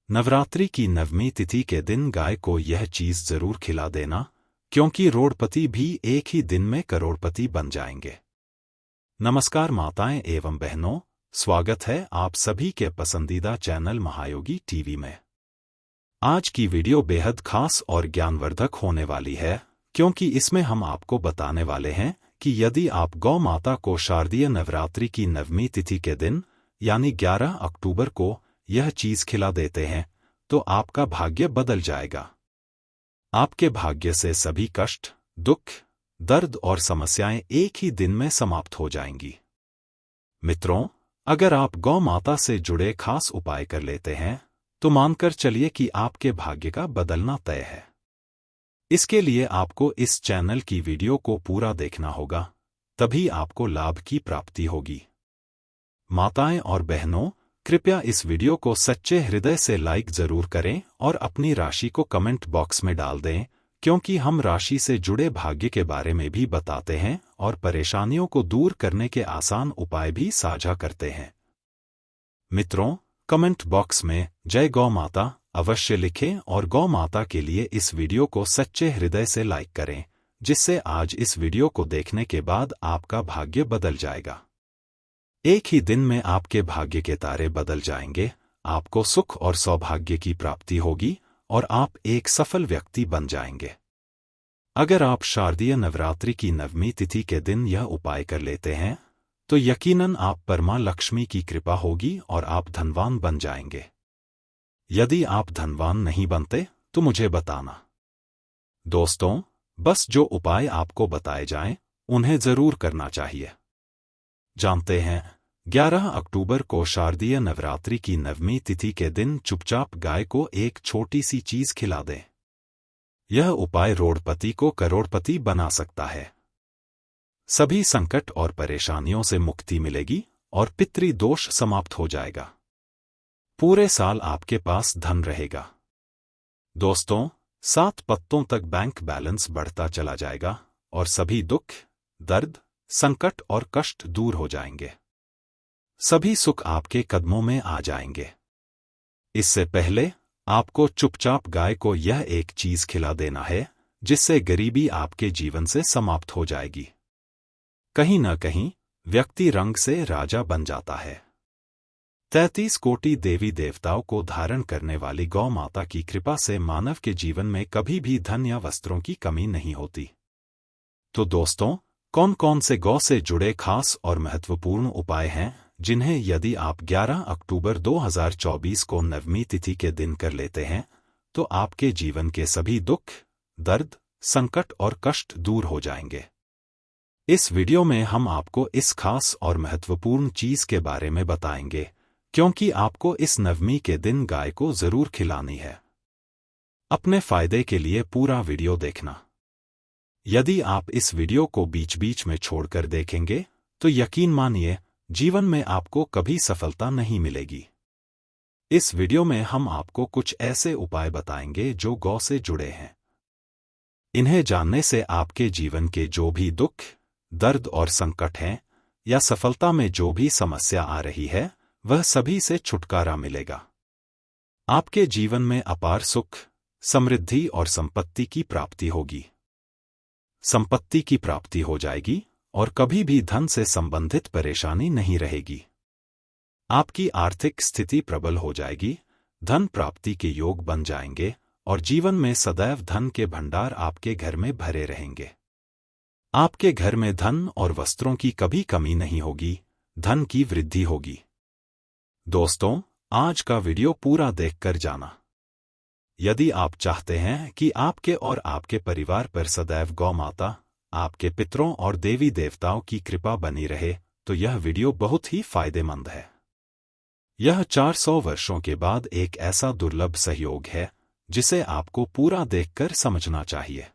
नवरात्रि की नवमी तिथि के दिन गाय को यह चीज जरूर खिला देना, क्योंकि रोड़पति भी एक ही दिन में करोड़पति बन जाएंगे। नमस्कार माताएं एवं बहनों, स्वागत है आप सभी के पसंदीदा चैनल महायोगी टीवी में। आज की वीडियो बेहद खास और ज्ञानवर्धक होने वाली है, क्योंकि इसमें हम आपको बताने वाले हैं कि यदि आप गौ माता को शारदीय नवरात्रि की नवमी तिथि के दिन यानी 11 अक्टूबर को यह चीज खिला देते हैं तो आपका भाग्य बदल जाएगा। आपके भाग्य से सभी कष्ट, दुख, दर्द और समस्याएं एक ही दिन में समाप्त हो जाएंगी। मित्रों, अगर आप गौ माता से जुड़े खास उपाय कर लेते हैं तो मानकर चलिए कि आपके भाग्य का बदलना तय है। इसके लिए आपको इस चैनल की वीडियो को पूरा देखना होगा, तभी आपको लाभ की प्राप्ति होगी। माताएं और बहनों, कृपया इस वीडियो को सच्चे हृदय से लाइक जरूर करें और अपनी राशि को कमेंट बॉक्स में डाल दें, क्योंकि हम राशि से जुड़े भाग्य के बारे में भी बताते हैं और परेशानियों को दूर करने के आसान उपाय भी साझा करते हैं। मित्रों, कमेंट बॉक्स में जय गौ माता अवश्य लिखें और गौ माता के लिए इस वीडियो को सच्चे हृदय से लाइक करें, जिससे आज इस वीडियो को देखने के बाद आपका भाग्य बदल जाएगा। एक ही दिन में आपके भाग्य के तारे बदल जाएंगे, आपको सुख और सौभाग्य की प्राप्ति होगी और आप एक सफल व्यक्ति बन जाएंगे। अगर आप शारदीय नवरात्रि की नवमी तिथि के दिन यह उपाय कर लेते हैं तो यकीनन आप पर मां लक्ष्मी की कृपा होगी और आप धनवान बन जाएंगे। यदि आप धनवान नहीं बनते तो मुझे बताना। दोस्तों, बस जो उपाय आपको बताए जाएं, उन्हें जरूर करना चाहिए। जानते हैं, 11 अक्टूबर को शारदीय नवरात्रि की नवमी तिथि के दिन चुपचाप गाय को एक छोटी सी चीज खिला दें। यह उपाय रोड़पति को करोड़पति बना सकता है। सभी संकट और परेशानियों से मुक्ति मिलेगी और पितृ दोष समाप्त हो जाएगा। पूरे साल आपके पास धन रहेगा। दोस्तों, 7 पत्तों तक बैंक बैलेंस बढ़ता चला जाएगा और सभी दुख, दर्द, संकट और कष्ट दूर हो जाएंगे। सभी सुख आपके कदमों में आ जाएंगे। इससे पहले आपको चुपचाप गाय को यह एक चीज खिला देना है, जिससे गरीबी आपके जीवन से समाप्त हो जाएगी। कहीं न कहीं व्यक्ति रंग से राजा बन जाता है। 33 कोटि देवी देवताओं को धारण करने वाली गौ माता की कृपा से मानव के जीवन में कभी भी धन या वस्त्रों की कमी नहीं होती। तो दोस्तों, कौन कौन से गौ से जुड़े खास और महत्वपूर्ण उपाय हैं जिन्हें यदि आप 11 अक्टूबर 2024 को नवमी तिथि के दिन कर लेते हैं तो आपके जीवन के सभी दुख, दर्द, संकट और कष्ट दूर हो जाएंगे। इस वीडियो में हम आपको इस खास और महत्वपूर्ण चीज के बारे में बताएंगे, क्योंकि आपको इस नवमी के दिन गाय को जरूर खिलानी है। अपने फायदे के लिए पूरा वीडियो देखना। यदि आप इस वीडियो को बीच बीच में छोड़कर देखेंगे तो यकीन मानिए जीवन में आपको कभी सफलता नहीं मिलेगी। इस वीडियो में हम आपको कुछ ऐसे उपाय बताएंगे जो गौ से जुड़े हैं। इन्हें जानने से आपके जीवन के जो भी दुख, दर्द और संकट हैं या सफलता में जो भी समस्या आ रही है, वह सभी से छुटकारा मिलेगा। आपके जीवन में अपार सुख, समृद्धि और संपत्ति की प्राप्ति होगी। संपत्ति की प्राप्ति हो जाएगी और कभी भी धन से संबंधित परेशानी नहीं रहेगी। आपकी आर्थिक स्थिति प्रबल हो जाएगी, धन प्राप्ति के योग बन जाएंगे और जीवन में सदैव धन के भंडार आपके घर में भरे रहेंगे। आपके घर में धन और वस्त्रों की कभी कमी नहीं होगी, धन की वृद्धि होगी। दोस्तों, आज का वीडियो पूरा देखकर जाना। यदि आप चाहते हैं कि आपके और आपके परिवार पर सदैव गौ माता, आपके पितरों और देवी देवताओं की कृपा बनी रहे, तो यह वीडियो बहुत ही फायदेमंद है। यह 400 वर्षों के बाद एक ऐसा दुर्लभ सहयोग है जिसे आपको पूरा देखकर समझना चाहिए।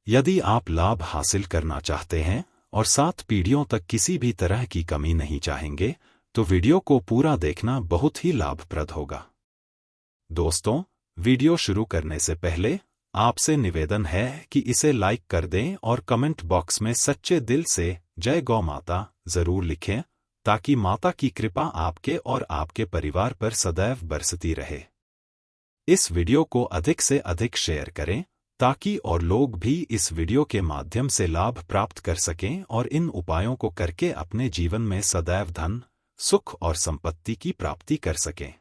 यदि आप लाभ हासिल करना चाहते हैं और 7 पीढ़ियों तक किसी भी तरह की कमी नहीं चाहेंगे, तो वीडियो को पूरा देखना बहुत ही लाभप्रद होगा। दोस्तों, वीडियो शुरू करने से पहले आपसे निवेदन है कि इसे लाइक कर दें और कमेंट बॉक्स में सच्चे दिल से जय गौ माता जरूर लिखें, ताकि माता की कृपा आपके और आपके परिवार पर सदैव बरसती रहे। इस वीडियो को अधिक से अधिक शेयर करें ताकि और लोग भी इस वीडियो के माध्यम से लाभ प्राप्त कर सकें और इन उपायों को करके अपने जीवन में सदैव धन, सुख और संपत्ति की प्राप्ति कर सकें।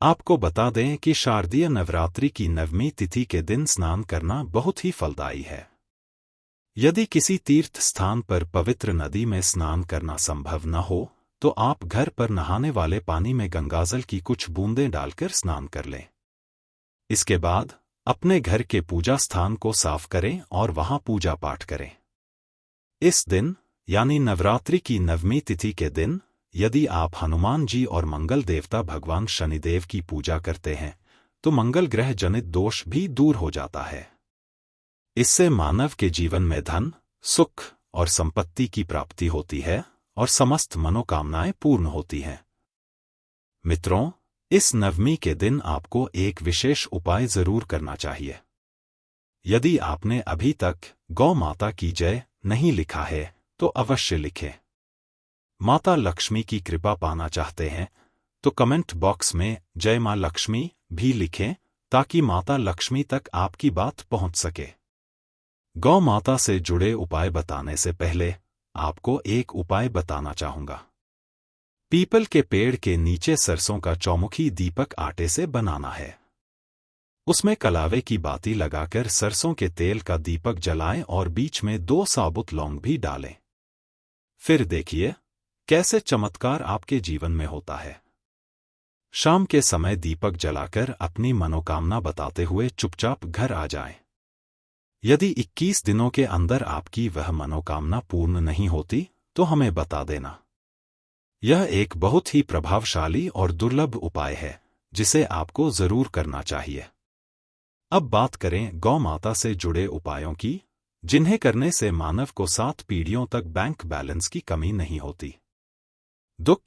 आपको बता दें कि शारदीय नवरात्रि की 9वीं तिथि के दिन स्नान करना बहुत ही फलदायी है। यदि किसी तीर्थ स्थान पर पवित्र नदी में स्नान करना संभव न हो तो आप घर पर नहाने वाले पानी में गंगाजल की कुछ बूंदें डालकर स्नान कर लें। इसके बाद अपने घर के पूजा स्थान को साफ करें और वहां पूजा पाठ करें। इस दिन यानी नवरात्रि की 9वीं तिथि के दिन यदि आप हनुमान जी और मंगल देवता भगवान शनिदेव की पूजा करते हैं तो मंगल ग्रह जनित दोष भी दूर हो जाता है। इससे मानव के जीवन में धन, सुख और संपत्ति की प्राप्ति होती है और समस्त मनोकामनाएं पूर्ण होती हैं। मित्रों, इस 9वीं के दिन आपको एक विशेष उपाय जरूर करना चाहिए। यदि आपने अभी तक गौ माता की जय नहीं लिखा है तो अवश्य लिखें। माता लक्ष्मी की कृपा पाना चाहते हैं तो कमेंट बॉक्स में जय मां लक्ष्मी भी लिखें ताकि माता लक्ष्मी तक आपकी बात पहुंच सके। गौ माता से जुड़े उपाय बताने से पहले आपको एक उपाय बताना चाहूंगा। पीपल के पेड़ के नीचे सरसों का चौमुखी दीपक आटे से बनाना है। उसमें कलावे की बाती लगाकर सरसों के तेल का दीपक जलाएं और बीच में 2 साबुत लौंग भी डालें। फिर देखिए कैसे चमत्कार आपके जीवन में होता है। शाम के समय दीपक जलाकर अपनी मनोकामना बताते हुए चुपचाप घर आ जाएं। यदि 21 दिनों के अंदर आपकी वह मनोकामना पूर्ण नहीं होती तो हमें बता देना। यह एक बहुत ही प्रभावशाली और दुर्लभ उपाय है जिसे आपको जरूर करना चाहिए। अब बात करें गौ माता से जुड़े उपायों की, जिन्हें करने से मानव को 7 पीढ़ियों तक बैंक बैलेंस की कमी नहीं होती। दुख,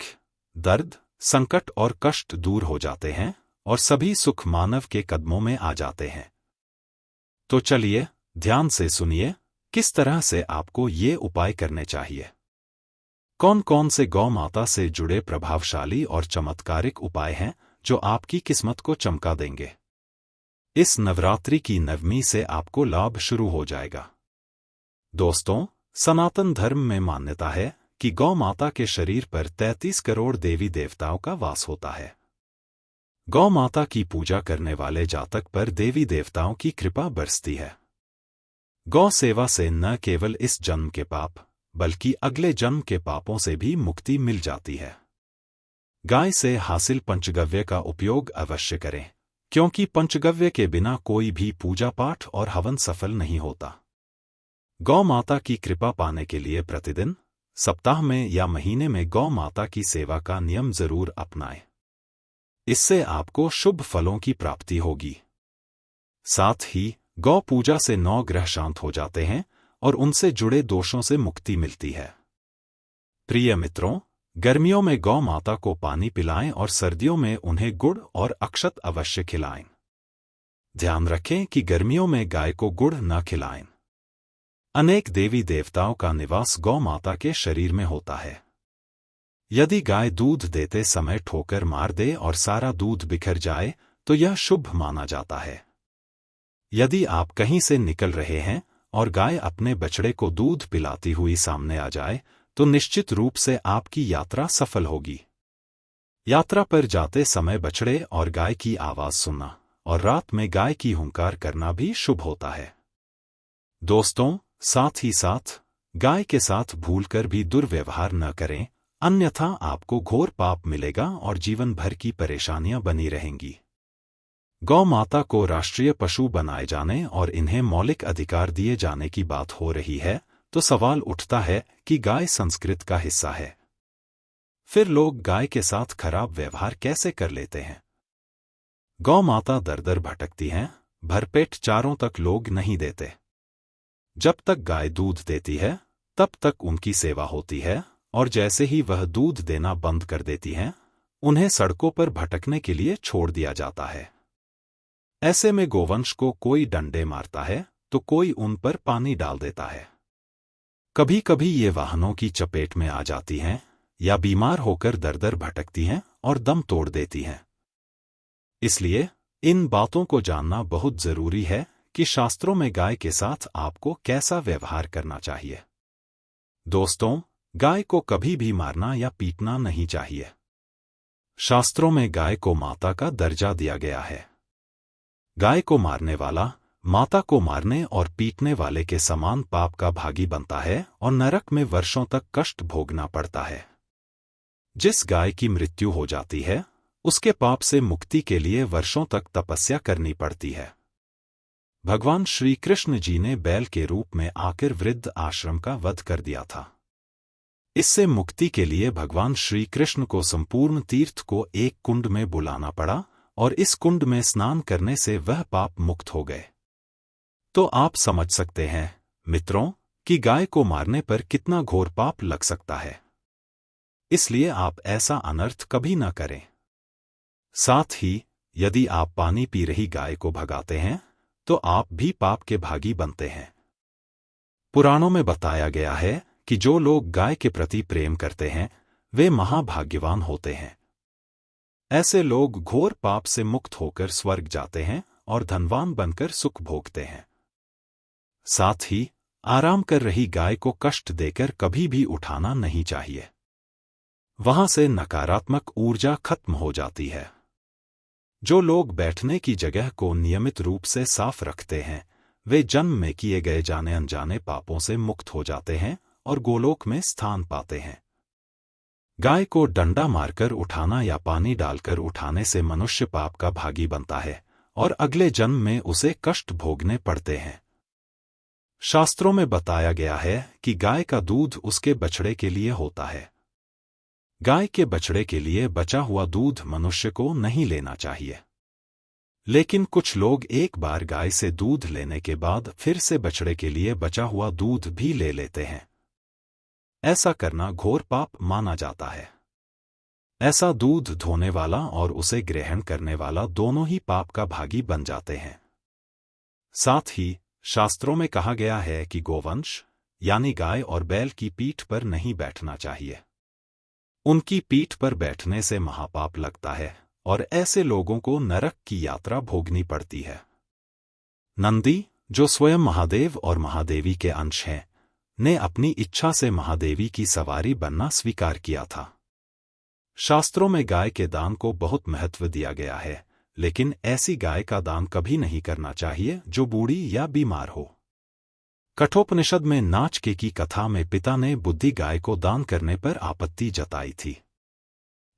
दर्द, संकट और कष्ट दूर हो जाते हैं और सभी सुख मानव के कदमों में आ जाते हैं। तो चलिए ध्यान से सुनिए किस तरह से आपको ये उपाय करने चाहिए। कौन कौन से गौ माता से जुड़े प्रभावशाली और चमत्कारिक उपाय हैं जो आपकी किस्मत को चमका देंगे। इस नवरात्रि की 9वीं से आपको लाभ शुरू हो जाएगा। दोस्तों, सनातन धर्म में मान्यता है कि गौ माता के शरीर पर 33 करोड़ देवी देवताओं का वास होता है। गौ माता की पूजा करने वाले जातक पर देवी देवताओं की कृपा बरसती है। गौ सेवा से न केवल इस जन्म के पाप बल्कि अगले जन्म के पापों से भी मुक्ति मिल जाती है। गाय से हासिल पंचगव्य का उपयोग अवश्य करें, क्योंकि पंचगव्य के बिना कोई भी पूजा पाठ और हवन सफल नहीं होता। गौ माता की कृपा पाने के लिए प्रतिदिन, सप्ताह में या महीने में गौ माता की सेवा का नियम जरूर अपनाएं। इससे आपको शुभ फलों की प्राप्ति होगी। साथ ही गौ पूजा से 9 ग्रह शांत हो जाते हैं और उनसे जुड़े दोषों से मुक्ति मिलती है। प्रिय मित्रों, गर्मियों में गौ माता को पानी पिलाएं और सर्दियों में उन्हें गुड़ और अक्षत अवश्य खिलाएं। ध्यान रखें कि गर्मियों में गाय को गुड़ न खिलाएं। अनेक देवी देवताओं का निवास गौ माता के शरीर में होता है। यदि गाय दूध देते समय ठोकर मार दे और सारा दूध बिखर जाए तो यह शुभ माना जाता है। यदि आप कहीं से निकल रहे हैं और गाय अपने बछड़े को दूध पिलाती हुई सामने आ जाए तो निश्चित रूप से आपकी यात्रा सफल होगी। यात्रा पर जाते समय बछड़े और गाय की आवाज सुनना और रात में गाय की हुंकार करना भी शुभ होता है। दोस्तों, साथ ही साथ गाय के साथ भूलकर भी दुर्व्यवहार न करें, अन्यथा आपको घोर पाप मिलेगा और जीवन भर की परेशानियां बनी रहेंगी। गौ माता को राष्ट्रीय पशु बनाए जाने और इन्हें मौलिक अधिकार दिए जाने की बात हो रही है तो सवाल उठता है कि गाय संस्कृत का हिस्सा है। फिर लोग गाय के साथ खराब व्यवहार कैसे कर लेते हैं। गौ माता दर दर भटकती हैं, भरपेट चारों तक लोग नहीं देते। जब तक गाय दूध देती है तब तक उनकी सेवा होती है और जैसे ही वह दूध देना बंद कर देती हैं, उन्हें सड़कों पर भटकने के लिए छोड़ दिया जाता है। ऐसे में गोवंश को कोई डंडे मारता है तो कोई उन पर पानी डाल देता है। कभी कभी ये वाहनों की चपेट में आ जाती हैं या बीमार होकर दर दर भटकती हैं और दम तोड़ देती हैं। इसलिए इन बातों को जानना बहुत जरूरी है कि शास्त्रों में गाय के साथ आपको कैसा व्यवहार करना चाहिए। दोस्तों, गाय को कभी भी मारना या पीटना नहीं चाहिए। शास्त्रों में गाय को माता का दर्जा दिया गया है। गाय को मारने वाला माता को मारने और पीटने वाले के समान पाप का भागी बनता है और नरक में वर्षों तक कष्ट भोगना पड़ता है। जिस गाय की मृत्यु हो जाती है, उसके पाप से मुक्ति के लिए वर्षों तक तपस्या करनी पड़ती है। भगवान श्री कृष्ण जी ने बैल के रूप में आकर वृद्ध आश्रम का वध कर दिया था। इससे मुक्ति के लिए भगवान श्री कृष्ण को संपूर्ण तीर्थ को एक कुंड में बुलाना पड़ा और इस कुंड में स्नान करने से वह पाप मुक्त हो गए। तो आप समझ सकते हैं मित्रों कि गाय को मारने पर कितना घोर पाप लग सकता है। इसलिए आप ऐसा अनर्थ कभी न करें। साथ ही यदि आप पानी पी रही गाय को भगाते हैं तो आप भी पाप के भागी बनते हैं। पुराणों में बताया गया है कि जो लोग गाय के प्रति प्रेम करते हैं वे महाभाग्यवान होते हैं। ऐसे लोग घोर पाप से मुक्त होकर स्वर्ग जाते हैं और धनवान बनकर सुख भोगते हैं। साथ ही आराम कर रही गाय को कष्ट देकर कभी भी उठाना नहीं चाहिए। वहां से नकारात्मक ऊर्जा खत्म हो जाती है। जो लोग बैठने की जगह को नियमित रूप से साफ रखते हैं वे जन्म में किए गए जाने अनजाने पापों से मुक्त हो जाते हैं और गोलोक में स्थान पाते हैं। गाय को डंडा मारकर उठाना या पानी डालकर उठाने से मनुष्य पाप का भागी बनता है और अगले जन्म में उसे कष्ट भोगने पड़ते हैं। शास्त्रों में बताया गया है कि गाय का दूध उसके बछड़े के लिए होता है। गाय के बछड़े के लिए बचा हुआ दूध मनुष्य को नहीं लेना चाहिए। लेकिन कुछ लोग एक बार गाय से दूध लेने के बाद फिर से बछड़े के लिए बचा हुआ दूध भी ले लेते हैं। ऐसा करना घोर पाप माना जाता है। ऐसा दूध धोने वाला और उसे ग्रहण करने वाला दोनों ही पाप का भागी बन जाते हैं। साथ ही शास्त्रों में कहा गया है कि गोवंश यानी गाय और बैल की पीठ पर नहीं बैठना चाहिए। उनकी पीठ पर बैठने से महापाप लगता है और ऐसे लोगों को नरक की यात्रा भोगनी पड़ती है। नंदी, जो स्वयं महादेव और महादेवी के अंश हैं, ने अपनी इच्छा से महादेवी की सवारी बनना स्वीकार किया था। शास्त्रों में गाय के दान को बहुत महत्व दिया गया है, लेकिन ऐसी गाय का दान कभी नहीं करना चाहिए जो बूढ़ी या बीमार हो। कठोपनिषद में नाचके की कथा में पिता ने बुद्धि गाय को दान करने पर आपत्ति जताई थी।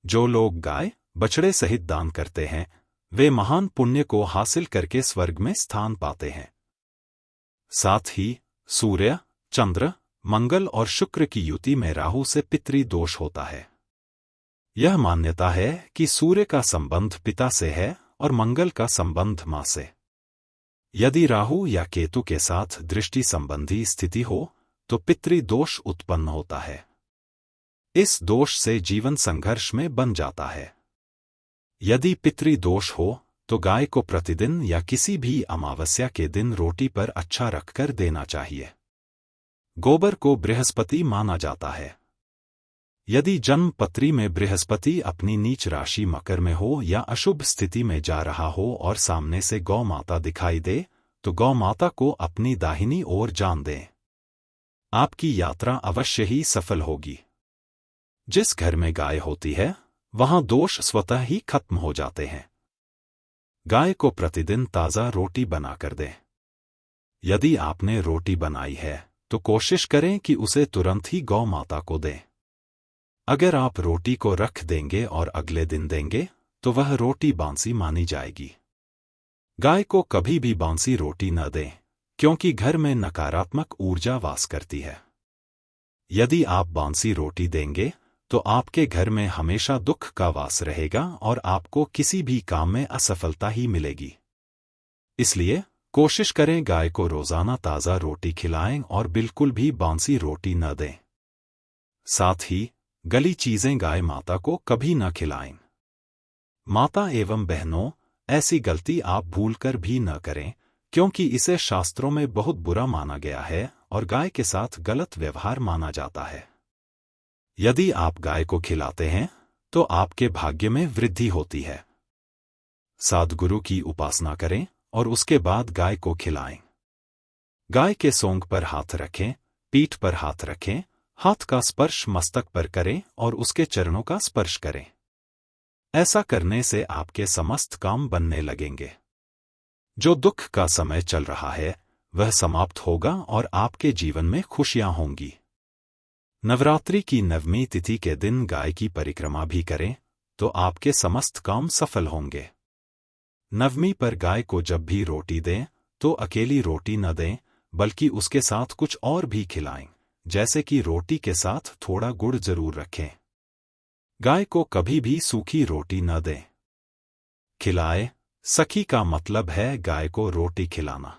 जो लोग गाय बछड़े सहित दान करते हैं वे महान पुण्य को हासिल करके स्वर्ग में स्थान पाते हैं। साथ ही सूर्य, चंद्र, मंगल और शुक्र की युति में राहु से पितृ दोष होता है। यह मान्यता है कि सूर्य का संबंध पिता से है और मंगल का संबंध मां से। यदि राहु या केतु के साथ दृष्टि संबंधी स्थिति हो तो पितृ दोष उत्पन्न होता है। इस दोष से जीवन संघर्ष में बन जाता है। यदि पितृ दोष हो तो गाय को प्रतिदिन या किसी भी अमावस्या के दिन रोटी पर अच्छा रखकर देना चाहिए। गोबर को बृहस्पति माना जाता है। यदि जन्म पत्री में बृहस्पति अपनी नीच राशि मकर में हो या अशुभ स्थिति में जा रहा हो और सामने से गौ माता दिखाई दे तो गौ माता को अपनी दाहिनी ओर जान दें। आपकी यात्रा अवश्य ही सफल होगी। जिस घर में गाय होती है वहां दोष स्वतः ही खत्म हो जाते हैं। गाय को प्रतिदिन ताजा रोटी बनाकर दें। यदि आपने रोटी बनाई है तो कोशिश करें कि उसे तुरंत ही गौ माता को दें। अगर आप रोटी को रख देंगे और अगले दिन देंगे तो वह रोटी बांसी मानी जाएगी। गाय को कभी भी बांसी रोटी न दें क्योंकि घर में नकारात्मक ऊर्जा वास करती है। यदि आप बांसी रोटी देंगे तो आपके घर में हमेशा दुख का वास रहेगा और आपको किसी भी काम में असफलता ही मिलेगी। इसलिए कोशिश करें गाय को रोजाना ताजा रोटी खिलाएं और बिल्कुल भी बांसी रोटी न दें। साथ ही गली चीजें गाय माता को कभी न खिलाएं। माता एवं बहनों, ऐसी गलती आप भूलकर भी न करें क्योंकि इसे शास्त्रों में बहुत बुरा माना गया है और गाय के साथ गलत व्यवहार माना जाता है। यदि आप गाय को खिलाते हैं तो आपके भाग्य में वृद्धि होती है। सद्गुरु की उपासना करें और उसके बाद गाय को खिलाएं। गाय के सोंग पर हाथ रखें, पीठ पर हाथ रखें, हाथ का स्पर्श मस्तक पर करें और उसके चरणों का स्पर्श करें। ऐसा करने से आपके समस्त काम बनने लगेंगे। जो दुख का समय चल रहा है वह समाप्त होगा और आपके जीवन में खुशियां होंगी। नवरात्रि की नवमी तिथि के दिन गाय की परिक्रमा भी करें तो आपके समस्त काम सफल होंगे। नवमी पर गाय को जब भी रोटी दें तो अकेली रोटी न दें बल्कि उसके साथ कुछ और भी खिलाएं, जैसे कि रोटी के साथ थोड़ा गुड़ जरूर रखें। गाय को कभी भी सूखी रोटी न दें। खिलाए सखी का मतलब है गाय को रोटी खिलाना।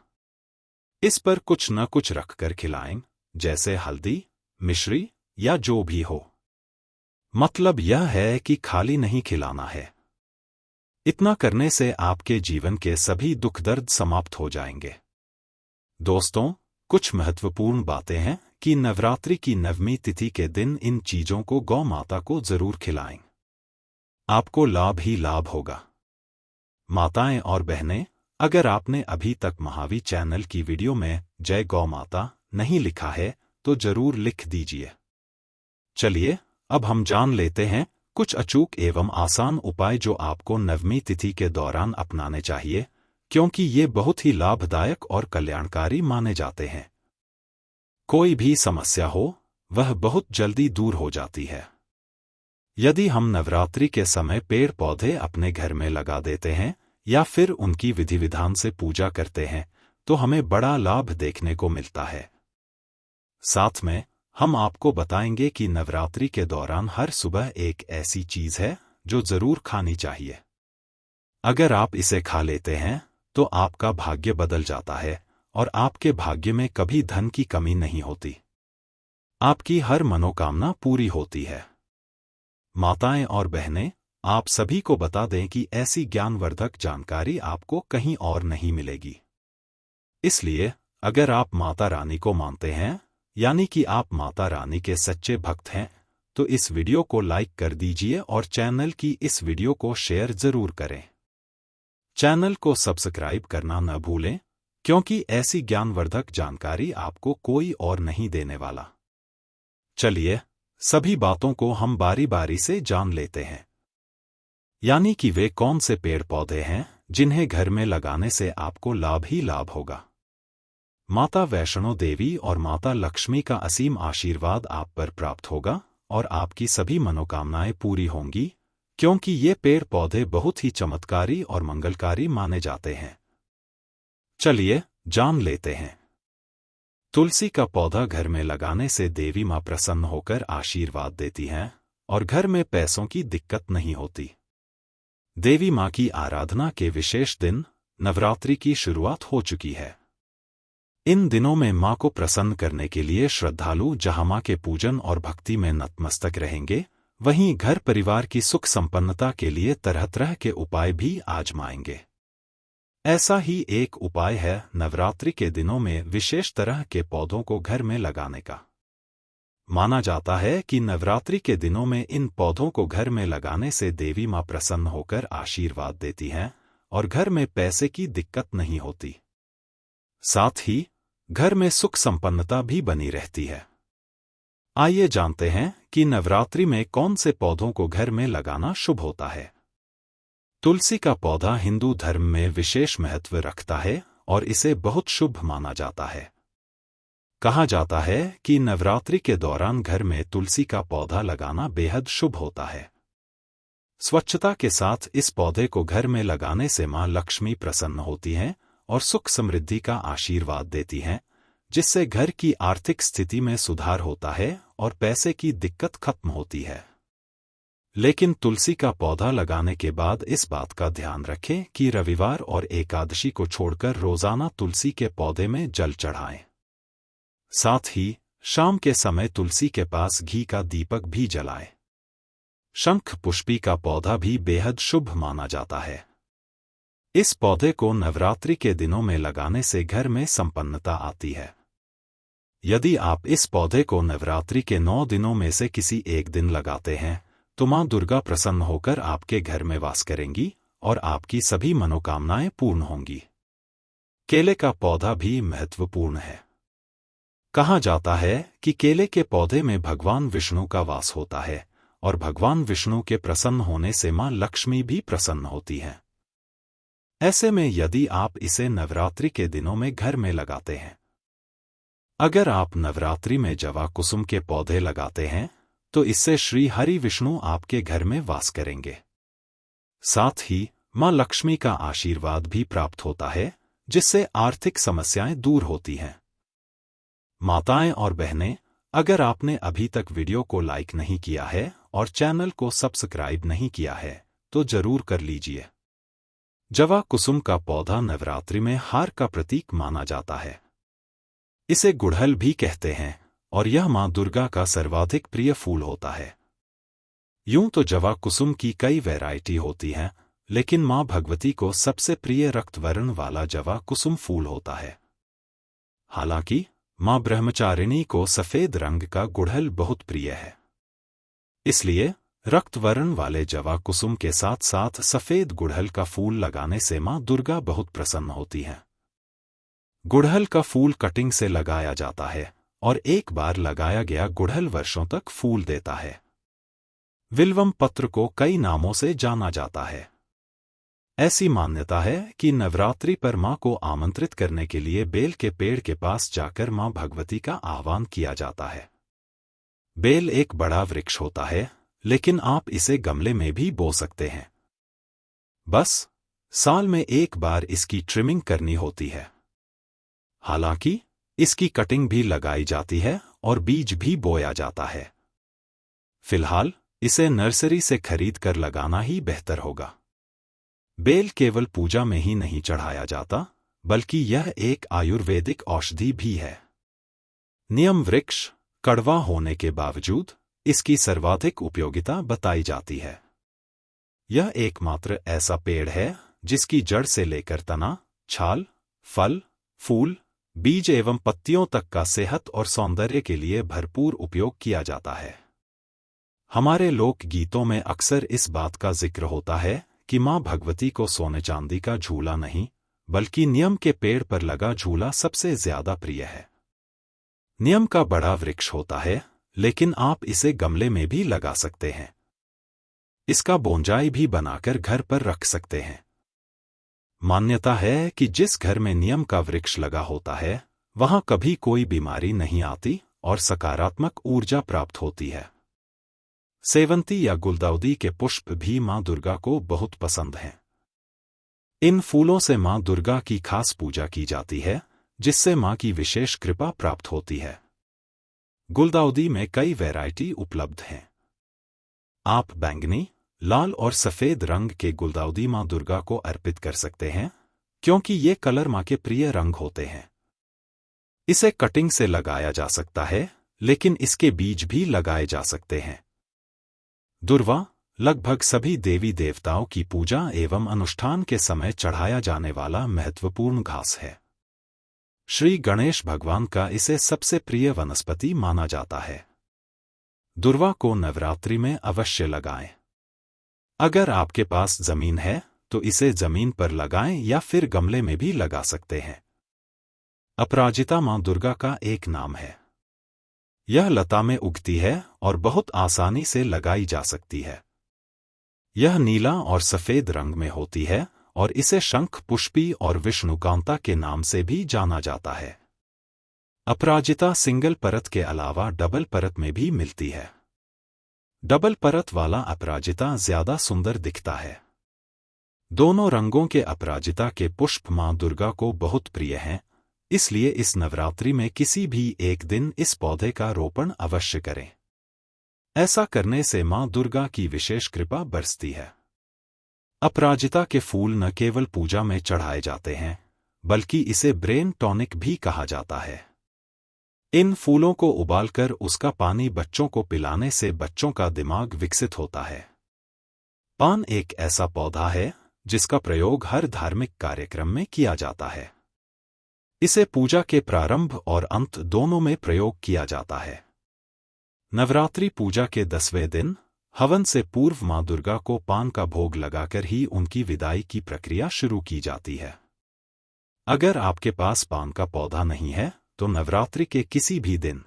इस पर कुछ न कुछ रखकर खिलाएं, जैसे हल्दी, मिश्री या जो भी हो। मतलब यह है कि खाली नहीं खिलाना है। इतना करने से आपके जीवन के सभी दुख दर्द समाप्त हो जाएंगे। दोस्तों, कुछ महत्वपूर्ण बातें हैं कि नवरात्रि की नवमी तिथि के दिन इन चीजों को गौ माता को जरूर खिलाएं। आपको लाभ ही लाभ होगा। माताएं और बहनें, अगर आपने अभी तक महावीर चैनल की वीडियो में जय गौ माता नहीं लिखा है तो जरूर लिख दीजिए। चलिए अब हम जान लेते हैं कुछ अचूक एवं आसान उपाय जो आपको नवमी तिथि के दौरान अपनाने चाहिए, क्योंकि ये बहुत ही लाभदायक और कल्याणकारी माने जाते हैं। कोई भी समस्या हो वह बहुत जल्दी दूर हो जाती है। यदि हम नवरात्रि के समय पेड़ पौधे अपने घर में लगा देते हैं या फिर उनकी विधि विधान से पूजा करते हैं तो हमें बड़ा लाभ देखने को मिलता है। साथ में हम आपको बताएंगे कि नवरात्रि के दौरान हर सुबह एक ऐसी चीज है जो जरूर खानी चाहिए। अगर आप इसे खा लेते हैं तो आपका भाग्य बदल जाता है और आपके भाग्य में कभी धन की कमी नहीं होती। आपकी हर मनोकामना पूरी होती है। माताएं और बहनें, आप सभी को बता दें कि ऐसी ज्ञानवर्धक जानकारी आपको कहीं और नहीं मिलेगी। इसलिए अगर आप माता रानी को मानते हैं, यानी कि आप माता रानी के सच्चे भक्त हैं, तो इस वीडियो को लाइक कर दीजिए और चैनल की इस वीडियो को शेयर जरूर करें। चैनल को सब्सक्राइब करना न भूलें, क्योंकि ऐसी ज्ञानवर्धक जानकारी आपको कोई और नहीं देने वाला। चलिए सभी बातों को हम बारी बारी से जान लेते हैं। यानी कि वे कौन से पेड़ पौधे हैं जिन्हें घर में लगाने से आपको लाभ ही लाभ होगा। माता वैष्णो देवी और माता लक्ष्मी का असीम आशीर्वाद आप पर प्राप्त होगा और आपकी सभी मनोकामनाएं पूरी होंगी, क्योंकि ये पेड़ पौधे बहुत ही चमत्कारी और मंगलकारी माने जाते हैं। चलिए जान लेते हैं। तुलसी का पौधा घर में लगाने से देवी मां प्रसन्न होकर आशीर्वाद देती हैं और घर में पैसों की दिक्कत नहीं होती। देवी मां की आराधना के विशेष दिन नवरात्रि की शुरुआत हो चुकी है। इन दिनों में मां को प्रसन्न करने के लिए श्रद्धालु जहां मां के पूजन और भक्ति में नतमस्तक रहेंगे, वहीं घर परिवार की सुख संपन्नता के लिए तरह तरह के उपाय भी आजमाएंगे। ऐसा ही एक उपाय है नवरात्रि के दिनों में विशेष तरह के पौधों को घर में लगाने का। माना जाता है कि नवरात्रि के दिनों में इन पौधों को घर में लगाने से देवी मां प्रसन्न होकर आशीर्वाद देती हैं और घर में पैसे की दिक्कत नहीं होती। साथ ही घर में सुख संपन्नता भी बनी रहती है। आइए जानते हैं कि नवरात्रि में कौन से पौधों को घर में लगाना शुभ होता है। तुलसी का पौधा हिंदू धर्म में विशेष महत्व रखता है और इसे बहुत शुभ माना जाता है। कहा जाता है कि नवरात्रि के दौरान घर में तुलसी का पौधा लगाना बेहद शुभ होता है। स्वच्छता के साथ इस पौधे को घर में लगाने से मां लक्ष्मी प्रसन्न होती हैं और सुख समृद्धि का आशीर्वाद देती हैं, जिससे घर की आर्थिक स्थिति में सुधार होता है और पैसे की दिक्कत खत्म होती है। लेकिन तुलसी का पौधा लगाने के बाद इस बात का ध्यान रखें कि रविवार और एकादशी को छोड़कर रोजाना तुलसी के पौधे में जल चढ़ाएं। साथ ही शाम के समय तुलसी के पास घी का दीपक भी जलाएं। शंख पुष्पी का पौधा भी बेहद शुभ माना जाता है। इस पौधे को नवरात्रि के दिनों में लगाने से घर में संपन्नता आती है। यदि आप इस पौधे को नवरात्रि के 9 दिनों में से किसी एक दिन लगाते हैं तो मां दुर्गा प्रसन्न होकर आपके घर में वास करेंगी और आपकी सभी मनोकामनाएं पूर्ण होंगी। केले का पौधा भी महत्वपूर्ण है। कहा जाता है कि केले के पौधे में भगवान विष्णु का वास होता है और भगवान विष्णु के प्रसन्न होने से मां लक्ष्मी भी प्रसन्न होती हैं। ऐसे में यदि आप इसे नवरात्रि के दिनों में घर में लगाते हैं, अगर आप नवरात्रि में जवा कुसुम के पौधे लगाते हैं तो इससे श्री हरि विष्णु आपके घर में वास करेंगे। साथ ही मां लक्ष्मी का आशीर्वाद भी प्राप्त होता है, जिससे आर्थिक समस्याएं दूर होती हैं। माताएं और बहनें, अगर आपने अभी तक वीडियो को लाइक नहीं किया है और चैनल को सब्सक्राइब नहीं किया है तो जरूर कर लीजिए। जवा कुसुम का पौधा नवरात्रि में हार का प्रतीक माना जाता है। इसे गुड़हल भी कहते हैं और यह मां दुर्गा का सर्वाधिक प्रिय फूल होता है। यूं तो जवा कुसुम की कई वैरायटी होती हैं, लेकिन मां भगवती को सबसे प्रिय रक्त वर्ण वाला जवा कुसुम फूल होता है। हालांकि मां ब्रह्मचारिणी को सफेद रंग का गुड़हल बहुत प्रिय है, इसलिए रक्त वर्ण वाले जवा कुसुम के साथ साथ सफेद गुड़हल का फूल लगाने से मां दुर्गा बहुत प्रसन्न होती हैं। गुड़हल का फूल कटिंग से लगाया जाता है और एक बार लगाया गया गुड़हल वर्षों तक फूल देता है। विल्वम पत्र को कई नामों से जाना जाता है। ऐसी मान्यता है कि नवरात्रि पर मां को आमंत्रित करने के लिए बेल के पेड़ के पास जाकर मां भगवती का आह्वान किया जाता है। बेल एक बड़ा वृक्ष होता है, लेकिन आप इसे गमले में भी बो सकते हैं। बस साल में एक बार इसकी ट्रिमिंग करनी होती है। हालांकि इसकी कटिंग भी लगाई जाती है और बीज भी बोया जाता है। फिलहाल इसे नर्सरी से खरीद कर लगाना ही बेहतर होगा। बेल केवल पूजा में ही नहीं चढ़ाया जाता, बल्कि यह एक आयुर्वेदिक औषधि भी है। नियम वृक्ष कड़वा होने के बावजूद इसकी सर्वाधिक उपयोगिता बताई जाती है। यह एकमात्र ऐसा पेड़ है जिसकी जड़ से लेकर तना, छाल, फल, फूल, बीज एवं पत्तियों तक का सेहत और सौंदर्य के लिए भरपूर उपयोग किया जाता है। हमारे लोक गीतों में अक्सर इस बात का जिक्र होता है कि मां भगवती को सोने चांदी का झूला नहीं, बल्कि नीम के पेड़ पर लगा झूला सबसे ज्यादा प्रिय है। नीम का बड़ा वृक्ष होता है, लेकिन आप इसे गमले में भी लगा सकते हैं। इसका बोंजाई भी बनाकर घर पर रख सकते हैं। मान्यता है कि जिस घर में नीम का वृक्ष लगा होता है, वहां कभी कोई बीमारी नहीं आती और सकारात्मक ऊर्जा प्राप्त होती है। सेवंती या गुलदाउदी के पुष्प भी मां दुर्गा को बहुत पसंद हैं। इन फूलों से मां दुर्गा की खास पूजा की जाती है, जिससे मां की विशेष कृपा प्राप्त होती है। गुलदाउदी में कई वैरायटी उपलब्ध हैं। आप बैंगनी, लाल और सफेद रंग के गुलदाउदी मां दुर्गा को अर्पित कर सकते हैं, क्योंकि ये कलर मां के प्रिय रंग होते हैं। इसे कटिंग से लगाया जा सकता है, लेकिन इसके बीज भी लगाए जा सकते हैं। दुर्वा लगभग सभी देवी देवताओं की पूजा एवं अनुष्ठान के समय चढ़ाया जाने वाला महत्वपूर्ण घास है। श्री गणेश भगवान का इसे सबसे प्रिय वनस्पति माना जाता है। दुर्वा को नवरात्रि में अवश्य लगाएं। अगर आपके पास जमीन है तो इसे जमीन पर लगाएं या फिर गमले में भी लगा सकते हैं। अपराजिता मां दुर्गा का एक नाम है। यह लता में उगती है और बहुत आसानी से लगाई जा सकती है। यह नीला और सफेद रंग में होती है और इसे शंख पुष्पी और विष्णुकांता के नाम से भी जाना जाता है। अपराजिता सिंगल परत के अलावा डबल परत में भी मिलती है। डबल परत वाला अपराजिता ज्यादा सुंदर दिखता है। दोनों रंगों के अपराजिता के पुष्प मां दुर्गा को बहुत प्रिय हैं, इसलिए इस नवरात्रि में किसी भी एक दिन इस पौधे का रोपण अवश्य करें। ऐसा करने से मां दुर्गा की विशेष कृपा बरसती है। अपराजिता के फूल न केवल पूजा में चढ़ाए जाते हैं, बल्कि इसे ब्रेन टॉनिक भी कहा जाता है। इन फूलों को उबालकर उसका पानी बच्चों को पिलाने से बच्चों का दिमाग विकसित होता है। पान एक ऐसा पौधा है जिसका प्रयोग हर धार्मिक कार्यक्रम में किया जाता है। इसे पूजा के प्रारंभ और अंत दोनों में प्रयोग किया जाता है। नवरात्रि पूजा के 10वें दिन हवन से पूर्व मां दुर्गा को पान का भोग लगाकर ही उनकी विदाई की प्रक्रिया शुरू की जाती है। अगर आपके पास पान का पौधा नहीं है तो नवरात्रि के किसी भी दिन